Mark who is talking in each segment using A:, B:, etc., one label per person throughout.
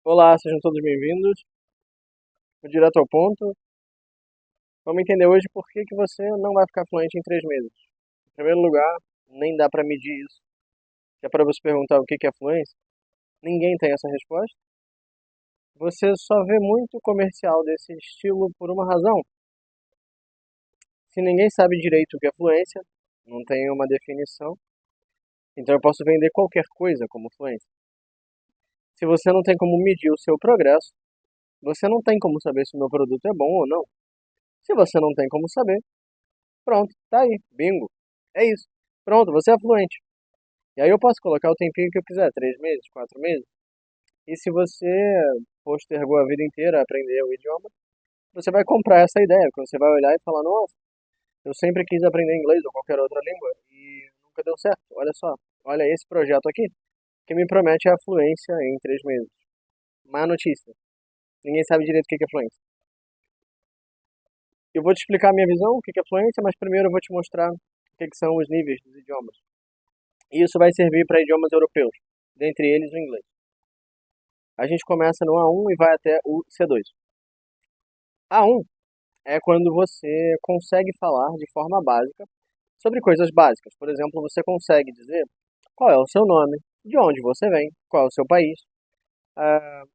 A: Olá, sejam todos bem-vindos. Vou direto ao ponto. Vamos entender hoje por que você não vai ficar fluente em 3 meses. Em primeiro lugar, nem dá para medir isso. Se é para você perguntar o que é fluência, ninguém tem essa resposta. Você só vê muito comercial desse estilo por uma razão. Se ninguém sabe direito o que é fluência, não tem uma definição, então eu posso vender qualquer coisa como fluência. Se você não tem como medir o seu progresso, você não tem como saber se o meu produto é bom ou não. Se você não tem como saber, pronto, tá aí, bingo. É isso. Pronto, você é fluente. E aí eu posso colocar o tempinho que eu quiser, 3 meses, 4 meses. E se você postergou a vida inteira a aprender o idioma, você vai comprar essa ideia, porque você vai olhar e falar, nossa, eu sempre quis aprender inglês ou qualquer outra língua e nunca deu certo. Olha só, olha esse projeto aqui, que me promete a fluência em 3 meses. Má notícia. Ninguém sabe direito o que é fluência. Eu vou te explicar a minha visão, o que é fluência, mas primeiro eu vou te mostrar o que são os níveis dos idiomas. E isso vai servir para idiomas europeus, dentre eles o inglês. A gente começa no A1 e vai até o C2. A1 é quando você consegue falar de forma básica sobre coisas básicas. Por exemplo, você consegue dizer qual é o seu nome, de onde você vem, qual é o seu país,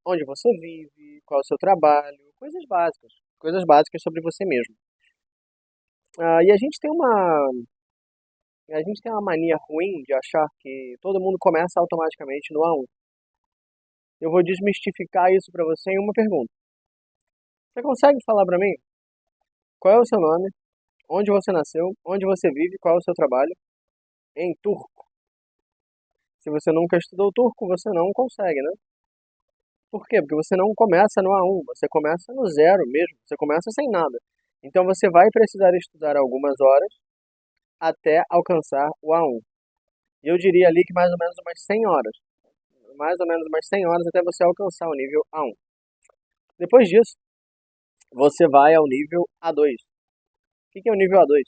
A: onde você vive, qual é o seu trabalho, coisas básicas sobre você mesmo. E a gente tem uma mania ruim de achar que todo mundo começa automaticamente no A1. Eu vou desmistificar isso para você em uma pergunta. Você consegue falar para mim qual é o seu nome, onde você nasceu, onde você vive, qual é o seu trabalho em turco? Se você nunca estudou turco, você não consegue, né? Por quê? Porque você não começa no A1, você começa no zero mesmo, você começa sem nada. Então você vai precisar estudar algumas horas até alcançar o A1. E eu diria ali que mais ou menos umas 100 horas. Mais ou menos umas 100 horas até você alcançar o nível A1. Depois disso, você vai ao nível A2. O que é o nível A2?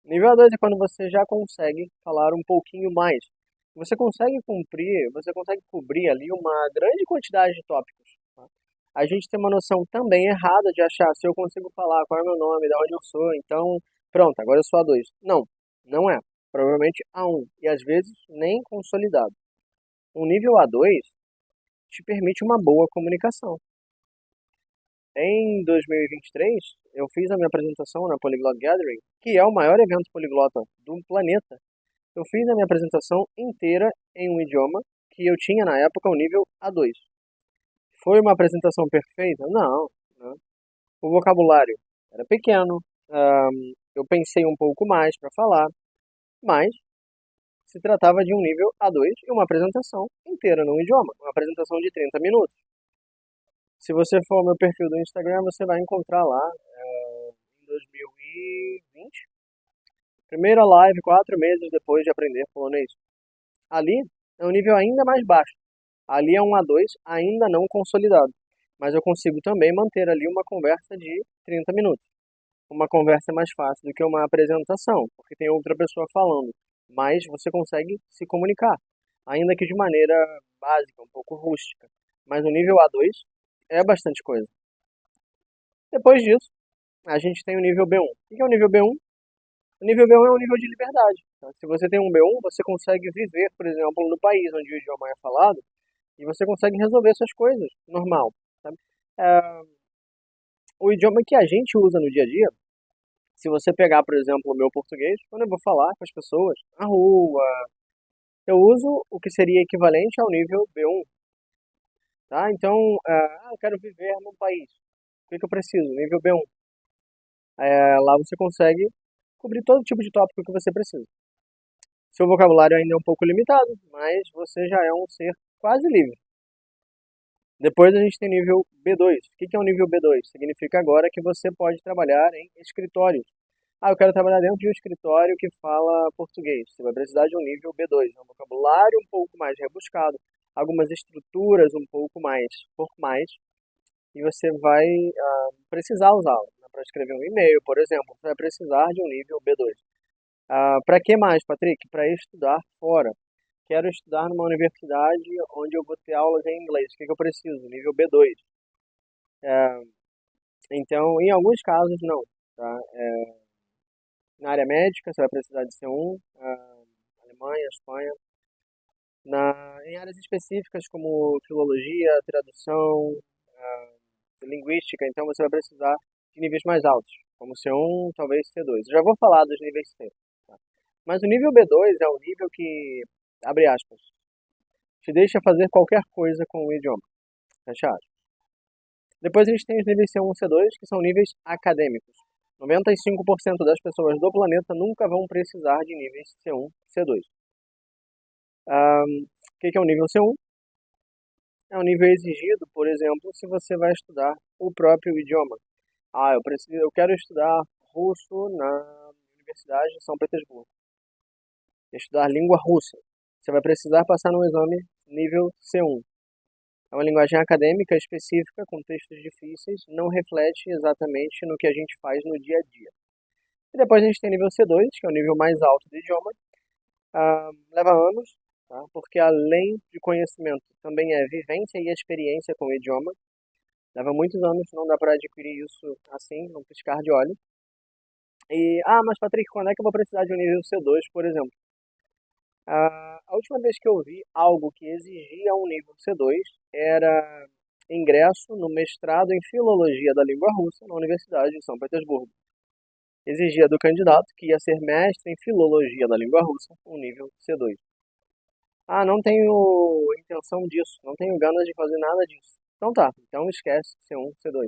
A: Nível A2 é quando você já consegue falar um pouquinho mais. Você consegue cobrir ali uma grande quantidade de tópicos. Tá? A gente tem uma noção também errada de achar se eu consigo falar qual é o meu nome, de onde eu sou, então pronto, agora eu sou A2. Não, não é. Provavelmente A1 e às vezes nem consolidado. O nível A2 te permite uma boa comunicação. Em 2023, eu fiz a minha apresentação na Polyglot Gathering, que é o maior evento poliglota do planeta. Eu fiz a minha apresentação inteira em um idioma que eu tinha na época o nível A2. Foi uma apresentação perfeita? Não, né? O vocabulário era pequeno, eu pensei um pouco mais para falar, mas se tratava de um nível A2 e uma apresentação inteira num idioma, uma apresentação de 30 minutos. Se você for ao meu perfil do Instagram, você vai encontrar lá, em 2020, primeira live 4 meses depois de aprender polonês. Ali é um nível ainda mais baixo. Ali é um A2 ainda não consolidado. Mas eu consigo também manter ali uma conversa de 30 minutos. Uma conversa é mais fácil do que uma apresentação, porque tem outra pessoa falando. Mas você consegue se comunicar, ainda que de maneira básica, um pouco rústica. Mas o nível A2 é bastante coisa. Depois disso, a gente tem o nível B1. O que é o nível B1? O nível B1 é um nível de liberdade. Tá? Se você tem um B1, você consegue viver, por exemplo, no país onde o idioma é falado, e você consegue resolver suas coisas normal. Sabe? É, o idioma que a gente usa no dia a dia, se você pegar, por exemplo, o meu português, quando eu vou falar com as pessoas na rua, eu uso o que seria equivalente ao nível B1. Tá? Então, eu quero viver num país. O que eu preciso? Nível B1. Lá você consegue cobrir todo tipo de tópico que você precisa. Seu vocabulário ainda é um pouco limitado, mas você já é um ser quase livre. Depois a gente tem nível B2. O que é o nível B2? Significa agora que você pode trabalhar em escritórios. Eu quero trabalhar dentro de um escritório que fala português. Você vai precisar de um nível B2, um vocabulário um pouco mais rebuscado, algumas estruturas um pouco mais formais, e você vai precisar usá-las. Para escrever um e-mail, por exemplo, você vai precisar de um nível B2. Para que mais, Patrick? Para estudar fora. quero estudar numa universidade onde eu vou ter aulas em inglês. O que eu preciso? Nível B2. É, então, em alguns casos, não. Tá? Na área médica, você vai precisar de C1, Alemanha, Espanha. Em áreas específicas como filologia, tradução, linguística, então você vai precisar de níveis mais altos, como C1, talvez C2. Eu já vou falar dos níveis C. Tá? Mas o nível B2 é o nível que, abre aspas, te deixa fazer qualquer coisa com o idioma. Fecha aspas. Depois a gente tem os níveis C1 e C2, que são níveis acadêmicos. 95% das pessoas do planeta nunca vão precisar de níveis C1, C2. O que é o nível C1? É um nível exigido, por exemplo, se você vai estudar o próprio idioma. Eu quero estudar russo na Universidade de São Petersburgo. Estudar língua russa. Você vai precisar passar num exame nível C1. É uma linguagem acadêmica específica, com textos difíceis, não reflete exatamente no que a gente faz no dia a dia. E depois a gente tem nível C2, que é o nível mais alto do idioma. Leva anos, tá? Porque além de conhecimento, também é vivência e experiência com o idioma. Leva muitos anos, não dá para adquirir isso assim, num piscar de olhos. Mas Patrick, quando é que eu vou precisar de um nível C2, por exemplo? A última vez que eu vi algo que exigia um nível C2 era ingresso no mestrado em Filologia da Língua Russa na Universidade de São Petersburgo. Exigia do candidato que ia ser mestre em Filologia da Língua Russa, um nível C2. Não tenho intenção disso, não tenho ganas de fazer nada disso. Então tá, então esquece C1, C2.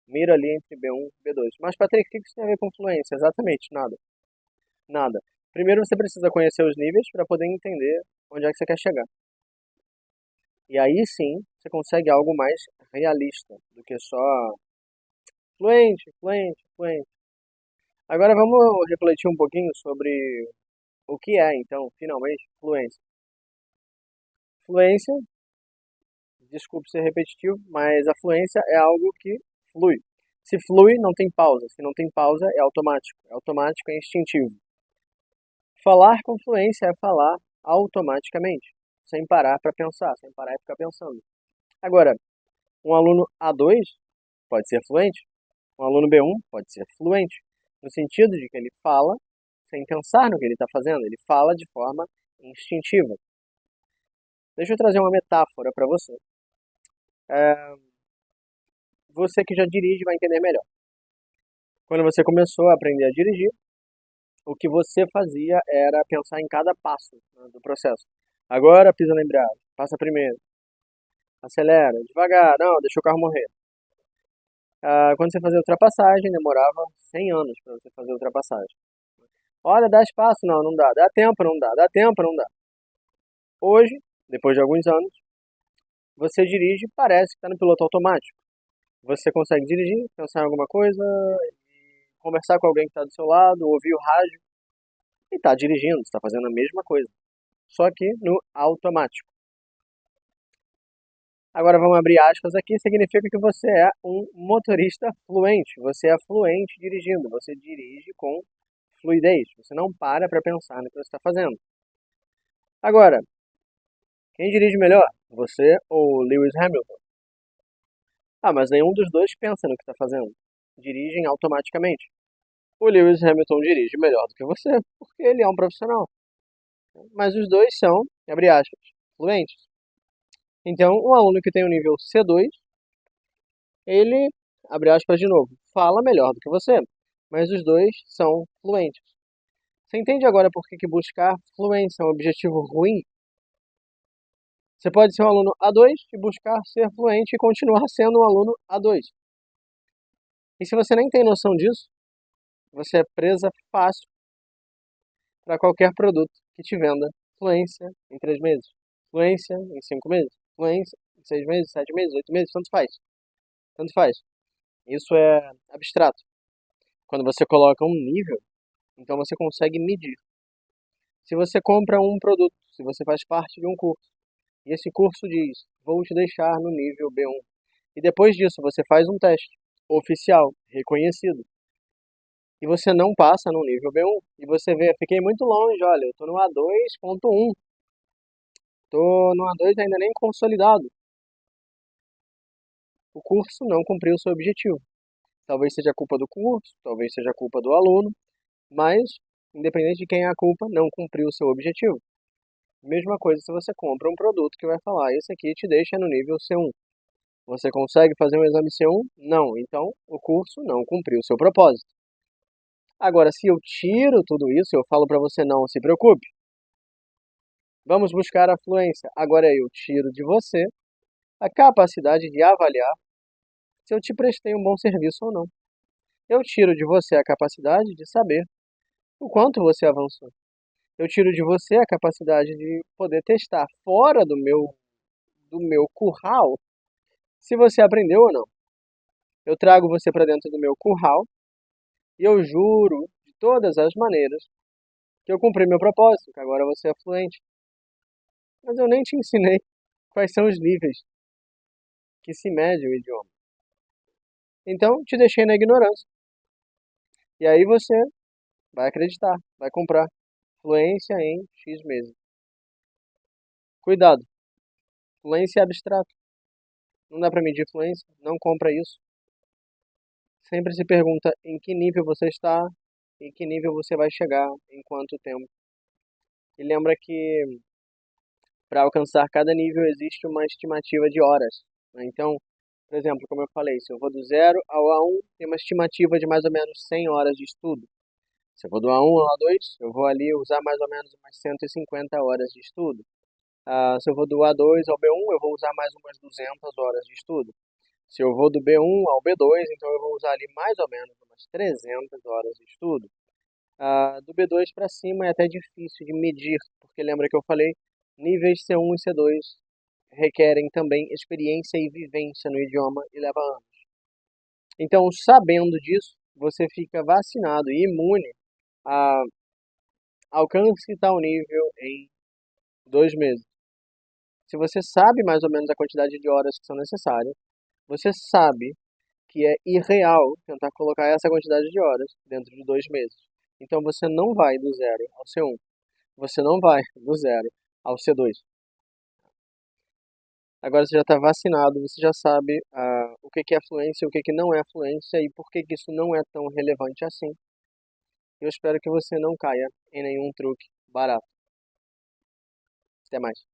A: Mira ali entre B1 e B2. Mas, Patrick, o que isso tem a ver com fluência? Exatamente, nada. Nada. Primeiro você precisa conhecer os níveis para poder entender onde é que você quer chegar. E aí sim, você consegue algo mais realista do que só fluente, fluente, fluente. Agora vamos refletir um pouquinho sobre o que é, então, finalmente, fluência. Fluência, desculpe ser repetitivo, mas a fluência é algo que flui. Se flui, não tem pausa. Se não tem pausa, é automático. É automático, é instintivo. Falar com fluência é falar automaticamente, sem parar para pensar, sem parar e ficar pensando. Agora, um aluno A2 pode ser fluente, um aluno B1 pode ser fluente, no sentido de que ele fala sem pensar no que ele está fazendo, ele fala de forma instintiva. Deixa eu trazer uma metáfora para você. Você que já dirige vai entender melhor. Quando você começou a aprender a dirigir, o que você fazia era pensar em cada passo, né, do processo. Agora pisa na embreagem, passa primeiro, acelera, devagar, não, deixa o carro morrer. Quando você fazia ultrapassagem, demorava 100 anos para você fazer ultrapassagem. Olha, dá espaço, não, não dá. Dá tempo, não dá. Dá tempo, não dá. Hoje, depois de alguns anos, você dirige e parece que está no piloto automático. Você consegue dirigir, pensar em alguma coisa, conversar com alguém que está do seu lado, ouvir o rádio e está dirigindo, está fazendo a mesma coisa, só que no automático. Agora vamos abrir aspas aqui, significa que você é um motorista fluente, você é fluente dirigindo, você dirige com fluidez, você não para pensar no que você está fazendo. Agora, quem dirige melhor, você ou Lewis Hamilton? Mas nenhum dos dois pensa no que está fazendo, dirigem automaticamente. O Lewis Hamilton dirige melhor do que você, porque ele é um profissional. Mas os dois são, abre aspas, fluentes. Então, um aluno que tem o nível C2, ele, abre aspas de novo, fala melhor do que você, mas os dois são fluentes. Você entende agora por que buscar fluência é um objetivo ruim? Você pode ser um aluno A2 e buscar ser fluente e continuar sendo um aluno A2. E se você nem tem noção disso, você é presa fácil para qualquer produto que te venda fluência em 3 meses, fluência em 5 meses, fluência em 6 meses, 7 meses, 8 meses, tanto faz. Tanto faz. Isso é abstrato. Quando você coloca um nível, então você consegue medir. Se você compra um produto, se você faz parte de um curso, e esse curso diz, vou te deixar no nível B1, e depois disso você faz um teste oficial, reconhecido, e você não passa no nível B1, e você vê, fiquei muito longe, olha, eu estou no A2.1, Tô no A2 ainda nem consolidado. O curso não cumpriu o seu objetivo. Talvez seja culpa do curso, talvez seja culpa do aluno, mas, independente de quem é a culpa, não cumpriu o seu objetivo. Mesma coisa se você compra um produto que vai falar, esse aqui te deixa no nível C1. Você consegue fazer um exame C1? Não. Então, o curso não cumpriu o seu propósito. Agora, se eu tiro tudo isso, eu falo para você não se preocupe. Vamos buscar a fluência. Agora eu tiro de você a capacidade de avaliar se eu te prestei um bom serviço ou não. Eu tiro de você a capacidade de saber o quanto você avançou. Eu tiro de você a capacidade de poder testar fora do meu curral se você aprendeu ou não. Eu trago você para dentro do meu curral e eu juro de todas as maneiras que eu cumpri meu propósito, que agora você é fluente. Mas eu nem te ensinei quais são os níveis que se mede o idioma. Então, te deixei na ignorância. E aí você vai acreditar, vai comprar fluência em X meses. Cuidado, fluência é abstrato. Não dá para medir fluência, não compra isso. Sempre se pergunta em que nível você está, em que nível você vai chegar, em quanto tempo. E lembra que para alcançar cada nível existe uma estimativa de horas, né? Então, por exemplo, como eu falei, se eu vou do 0 ao A1, tem uma estimativa de mais ou menos 100 horas de estudo. Se eu vou do A1 ao A2, eu vou ali usar mais ou menos umas 150 horas de estudo. Se eu vou do A2 ao B1, eu vou usar mais umas 200 horas de estudo. Se eu vou do B1 ao B2, então eu vou usar ali mais ou menos umas 300 horas de estudo. Do B2 para cima é até difícil de medir, porque lembra que eu falei, níveis C1 e C2 requerem também experiência e vivência no idioma e leva anos. Então, sabendo disso, você fica vacinado e imune a alcance tal nível em 2 meses. Se você sabe mais ou menos a quantidade de horas que são necessárias, você sabe que é irreal tentar colocar essa quantidade de horas dentro de 2 meses. Então você não vai do 0 ao C1. Você não vai do 0 ao C2. Agora você já está vacinado, você já sabe o que é fluência, o que não é fluência e por que isso não é tão relevante assim. Eu espero que você não caia em nenhum truque barato. Até mais.